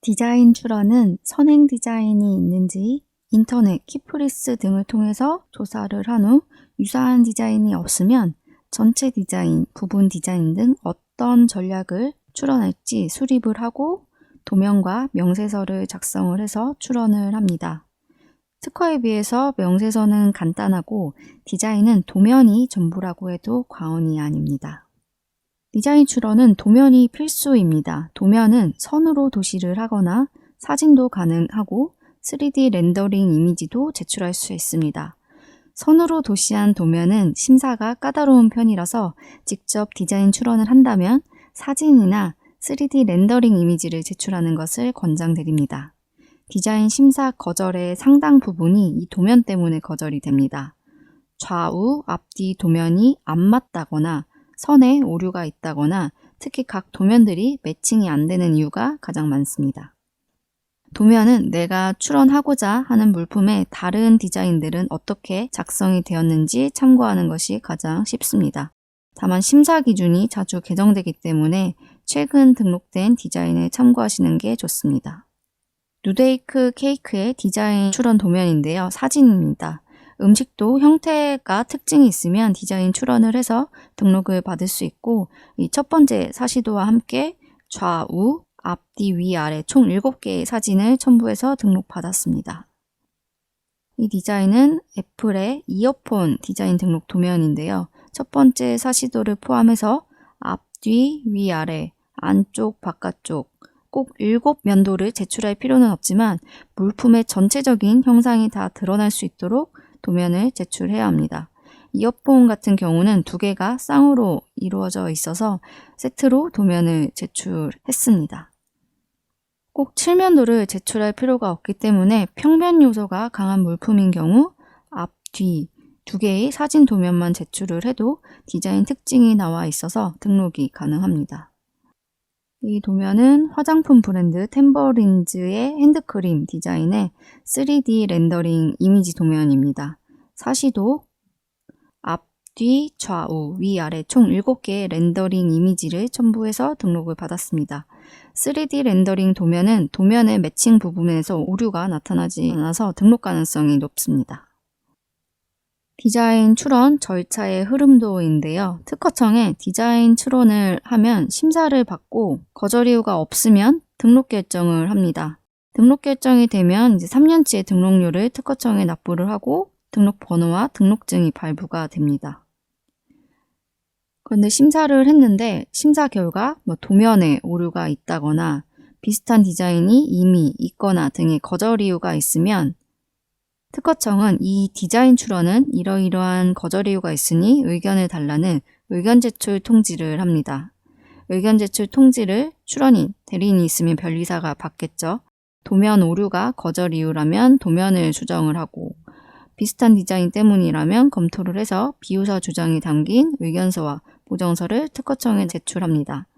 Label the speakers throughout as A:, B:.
A: 디자인 출원은 선행 디자인이 있는지 인터넷, 키프리스 등을 통해서 조사를 한 후 유사한 디자인이 없으면 전체 디자인, 부분 디자인 등 어떤 전략을 출원할지 수립을 하고 도면과 명세서를 작성을 해서 출원을 합니다. 특허에 비해서 명세서는 간단하고 디자인은 도면이 전부라고 해도 과언이 아닙니다. 디자인 출원은 도면이 필수입니다. 도면은 선으로 도시를 하거나 사진도 가능하고 3D 렌더링 이미지도 제출할 수 있습니다. 선으로 도시한 도면은 심사가 까다로운 편이라서 직접 디자인 출원을 한다면 사진이나 3D 렌더링 이미지를 제출하는 것을 권장드립니다. 디자인 심사 거절의 상당 부분이 이 도면 때문에 거절이 됩니다. 좌우, 앞뒤 도면이 안 맞다거나 선에 오류가 있다거나 특히 각 도면들이 매칭이 안 되는 이유가 가장 많습니다. 도면은 내가 출원하고자 하는 물품의 다른 디자인들은 어떻게 작성이 되었는지 참고하는 것이 가장 쉽습니다. 다만 심사 기준이 자주 개정되기 때문에 최근 등록된 디자인을 참고하시는 게 좋습니다. 누데이크 케이크의 디자인 출원 도면인데요. 사진입니다. 음식도 형태가 특징이 있으면 디자인 출원을 해서 등록을 받을 수 있고 이 첫 번째 사시도와 함께 좌우, 앞뒤, 위, 아래 총 7개의 사진을 첨부해서 등록받았습니다. 이 디자인은 애플의 이어폰 디자인 등록 도면인데요. 첫 번째 사시도를 포함해서 앞뒤, 위, 아래, 안쪽, 바깥쪽 꼭 7면도를 제출할 필요는 없지만 물품의 전체적인 형상이 다 드러날 수 있도록 도면을 제출해야 합니다. 이어폰 같은 경우는 2개가 쌍으로 이루어져 있어서 세트로 도면을 제출했습니다. 꼭 7면도를 제출할 필요가 없기 때문에 평면 요소가 강한 물품인 경우 앞, 뒤 2개의 사진 도면만 제출을 해도 디자인 특징이 나와 있어서 등록이 가능합니다. 이 도면은 화장품 브랜드 템버린즈의 핸드크림 디자인의 3D 렌더링 이미지 도면입니다. 사시도 앞, 뒤, 좌우, 위, 아래 총 7개의 렌더링 이미지를 첨부해서 등록을 받았습니다. 3D 렌더링 도면은 도면의 매칭 부분에서 오류가 나타나지 않아서 등록 가능성이 높습니다. 디자인 출원 절차의 흐름도인데요. 특허청에 디자인 출원을 하면 심사를 받고 거절 이유가 없으면 등록 결정을 합니다. 등록 결정이 되면 이제 3년치의 등록료를 특허청에 납부를 하고 등록 번호와 등록증이 발부가 됩니다. 그런데 심사를 했는데 심사 결과 도면에 오류가 있다거나 비슷한 디자인이 이미 있거나 등의 거절 이유가 있으면 특허청은 이 디자인 출원은 이러이러한 거절 이유가 있으니 의견을 달라는 의견 제출 통지를 합니다. 의견 제출 통지를 출원인, 대리인이 있으면 변리사가 받겠죠. 도면 오류가 거절 이유라면 도면을 수정을 하고 비슷한 디자인 때문이라면 검토를 해서 비유서 주장이 담긴 의견서와 보정서를 특허청에 제출합니다.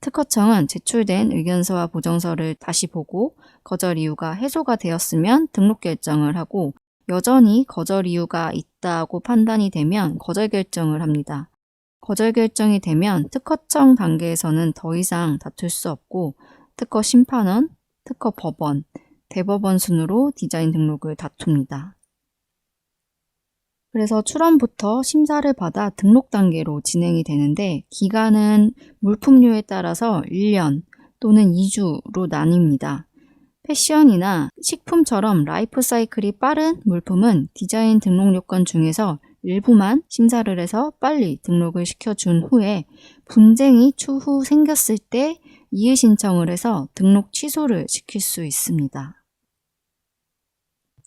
A: 특허청은 제출된 의견서와 보정서를 다시 보고 거절 이유가 해소가 되었으면 등록 결정을 하고 여전히 거절 이유가 있다고 판단이 되면 거절 결정을 합니다. 거절 결정이 되면 특허청 단계에서는 더 이상 다툴 수 없고 특허 심판원, 특허 법원, 대법원 순으로 디자인 등록을 다툽니다. 그래서 출원부터 심사를 받아 등록 단계로 진행이 되는데 기간은 물품류에 따라서 1년 또는 2주로 나뉩니다. 패션이나 식품처럼 라이프 사이클이 빠른 물품은 디자인 등록 요건 중에서 일부만 심사를 해서 빨리 등록을 시켜준 후에 분쟁이 추후 생겼을 때 이의 신청을 해서 등록 취소를 시킬 수 있습니다.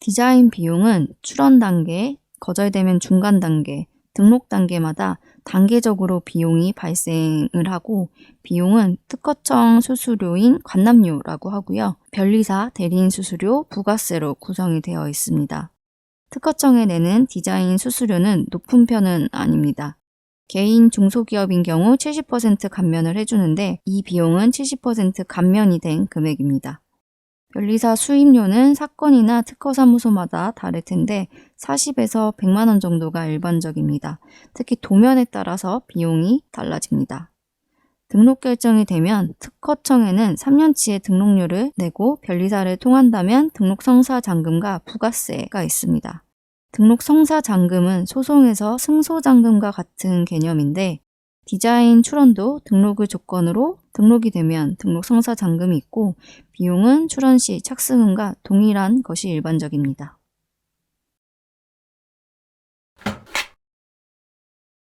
A: 디자인 비용은 출원 단계, 거절되면 중간 단계, 등록 단계마다 단계적으로 비용이 발생을 하고 비용은 특허청 수수료인 관람료라고 하고요. 변리사, 대리인 수수료, 부가세로 구성이 되어 있습니다. 특허청에 내는 디자인 수수료는 높은 편은 아닙니다. 개인 중소기업인 경우 70% 감면을 해주는데 이 비용은 70% 감면이 된 금액입니다. 변리사 수임료는 사건이나 특허사무소마다 다를 텐데 40에서 100만 원 정도가 일반적입니다. 특히 도면에 따라서 비용이 달라집니다. 등록 결정이 되면 특허청에는 3년치의 등록료를 내고 변리사를 통한다면 등록 성사 잔금과 부가세가 있습니다. 등록 성사 잔금은 소송에서 승소 잔금과 같은 개념인데 디자인 출원도 등록을 조건으로 등록이 되면 등록 성사 잔금이 있고 비용은 출원 시 착수금과 동일한 것이 일반적입니다.